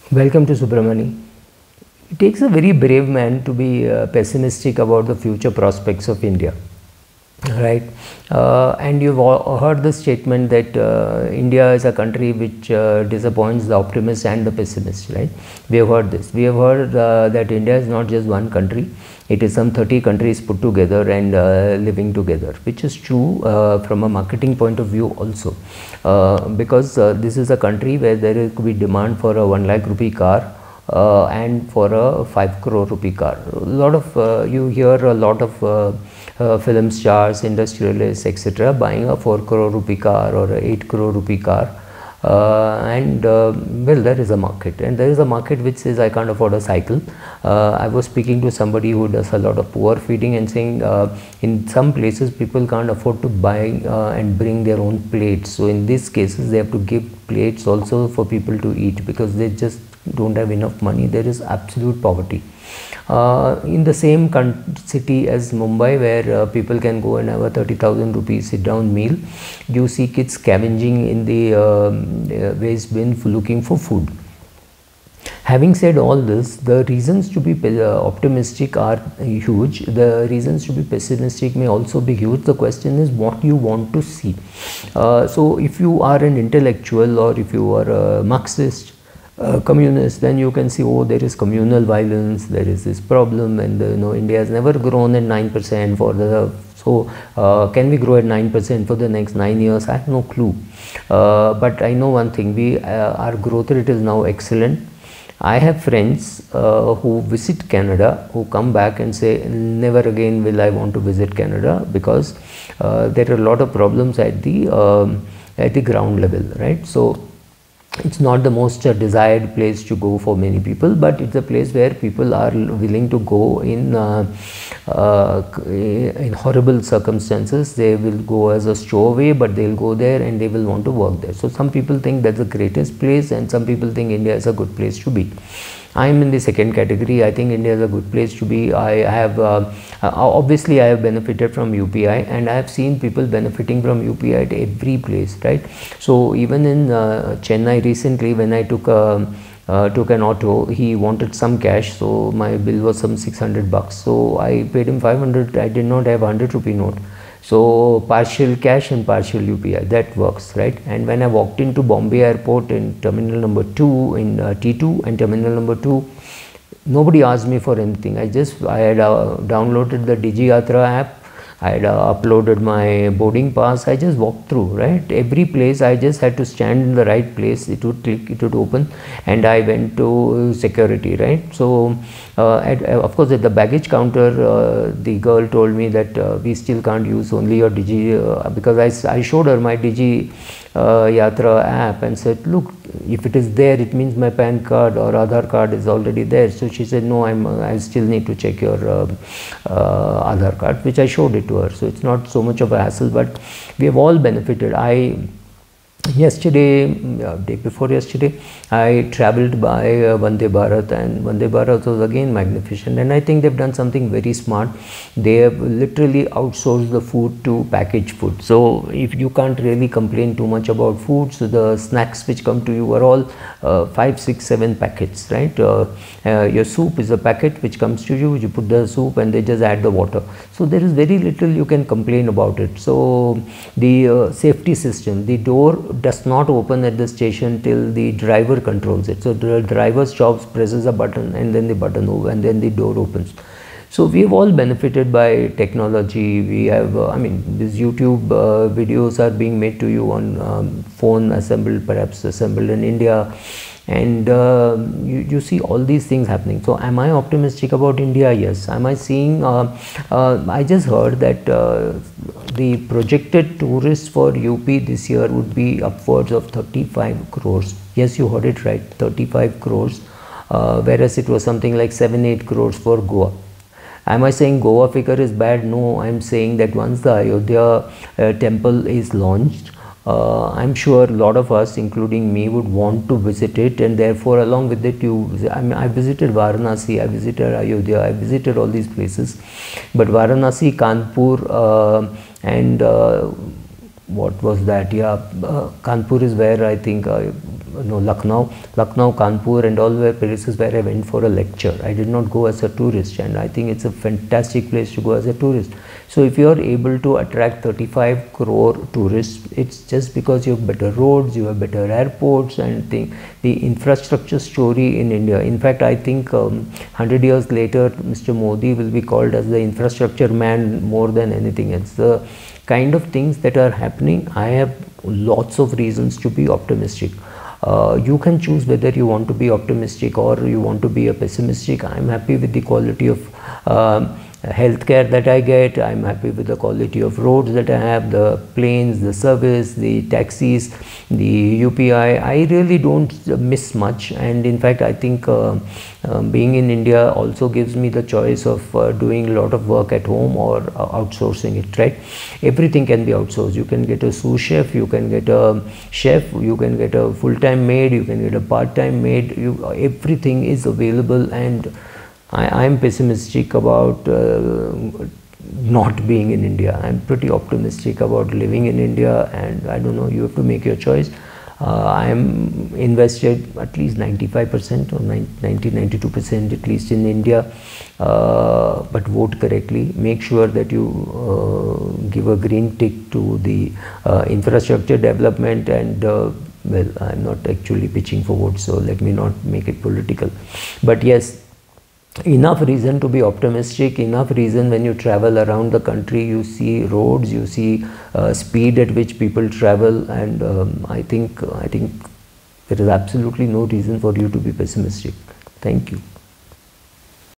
Welcome to Subramani. It takes a very brave man to be pessimistic about the future prospects of India, right? And you've all heard the statement that India is a country which disappoints the optimist and the pessimist, right? We have heard this. We have heard that India is not just one country, it is some 30 countries put together and living together, which is true from a marketing point of view also, because this is a country where there could be demand for a 1 lakh rupee car and for a 5 crore rupee car. A lot of you hear a lot of film stars, industrialists, etc., buying a 4 crore rupee car or a 8 crore rupee car. Well, there is a market, and there is a market which says I can't afford a cycle. I was speaking to somebody who does a lot of poor feeding and saying in some places people can't afford to buy and bring their own plates. So in these cases they have to give plates also for people to eat because they just don't have enough money. There is absolute poverty. In the same city as Mumbai, where people can go and have a 30,000 rupees sit down meal, you see kids scavenging in the waste bin looking for food. Having said all this, the reasons to be optimistic are huge. The reasons to be pessimistic may also be huge. The question is what you want to see. So if you are an intellectual or if you are a Marxist, communist, then you can see, oh, there is communal violence, there is this problem, and India has never grown at 9% for the, so can we grow at 9% for the next 9 years? I have no clue, but I know one thing, our growth rate is now excellent. I have friends who visit Canada, who come back and say, never again will I want to visit Canada, because there are a lot of problems at the ground level, right? So it's not the most desired place to go for many people, but it's a place where people are willing to go in horrible circumstances. They will go as a stowaway, but they'll go there and they will want to work there. So some people think that's the greatest place, and some people think India is a good place to be. I am in the second category. I think India is a good place to be. I have obviously I have benefited from UPI, and I have seen people benefiting from UPI at every place, right? So even in Chennai recently, when I took an auto, he wanted some cash, so my bill was some 600 bucks. So I paid him 500. I did not have 100 rupee note. So partial cash and partial UPI, that works, right? And when I walked into Bombay airport in terminal number 2 in T2 and terminal number 2, nobody asked me for anything. I had downloaded the DigiYatra app. I had uploaded my boarding pass. I just walked through, right? Every place I just had to stand in the right place. It would click, it would open, and I went to security, right? So of course at the baggage counter, the girl told me that we still can't use only your because I showed her my Yatra app and said, look, if it is there, it means my PAN card or Aadhaar card is already there. So she said, no, I still need to check your Aadhaar card, which I showed it to her. So it's not so much of a hassle, but we have all benefited. Day before yesterday, I travelled by Vande Bharat, and Vande Bharat was again magnificent, and I think they've done something very smart. They have literally outsourced the food to packaged food. So if you can't really complain too much about food, so the snacks which come to you are all 5, 6, 7 packets, right? Your soup is a packet which comes to you. You put the soup and they just add the water. So there is very little you can complain about it. So the safety system, the door does not open at the station till the driver controls it. So the driver stops, presses a button, and then the button opens, and then the door opens. So we have all benefited by technology. We have, these YouTube videos are being made to you on phone perhaps assembled in India. And you see all these things happening. So am I optimistic about India? Yes. Am I seeing, I just heard that the projected tourists for UP this year would be upwards of 35 crores. Yes, you heard it right, 35 crores, whereas it was something like 7-8 crores for Goa. Am I saying Goa figure is bad? No, I'm saying that once the Ayodhya temple is launched, I'm sure a lot of us, including me, would want to visit it, and therefore along with it I visited Varanasi, I visited Ayodhya, I visited all these places, but Varanasi, Kanpur and what was that? Yeah, Kanpur is where I think no, Lucknow, Kanpur, and all were places where I went for a lecture. I did not go as a tourist, and I think it's a fantastic place to go as a tourist. So if you are able to attract 35 crore tourists, it's just because you have better roads, you have better airports, and the infrastructure story in India. In fact, I think 100 years later, Mr. Modi will be called as the infrastructure man more than anything else. The kind of things that are happening, I have lots of reasons to be optimistic. You can choose whether you want to be optimistic or you want to be a pessimistic. I'm happy with the quality of healthcare that I get. I'm happy with the quality of roads that I have, the planes, the service, the taxis, the UPI. I really don't miss much, and in fact I think being in India also gives me the choice of doing a lot of work at home or outsourcing it, right? Everything can be outsourced. You can get a sous chef, you can get a chef, you can get a full-time maid, you can get a part-time maid. Everything is available, and I'm pessimistic about not being in India. I'm pretty optimistic about living in India, and I don't know, you have to make your choice. I'm invested at least 95% or 92% at least in India, but vote correctly. Make sure that you give a green tick to the infrastructure development, and well, I'm not actually pitching for votes, so let me not make it political. But yes, enough reason to be optimistic, enough reason when you travel around the country, you see roads, you see speed at which people travel, and I think there is absolutely no reason for you to be pessimistic. Thank you.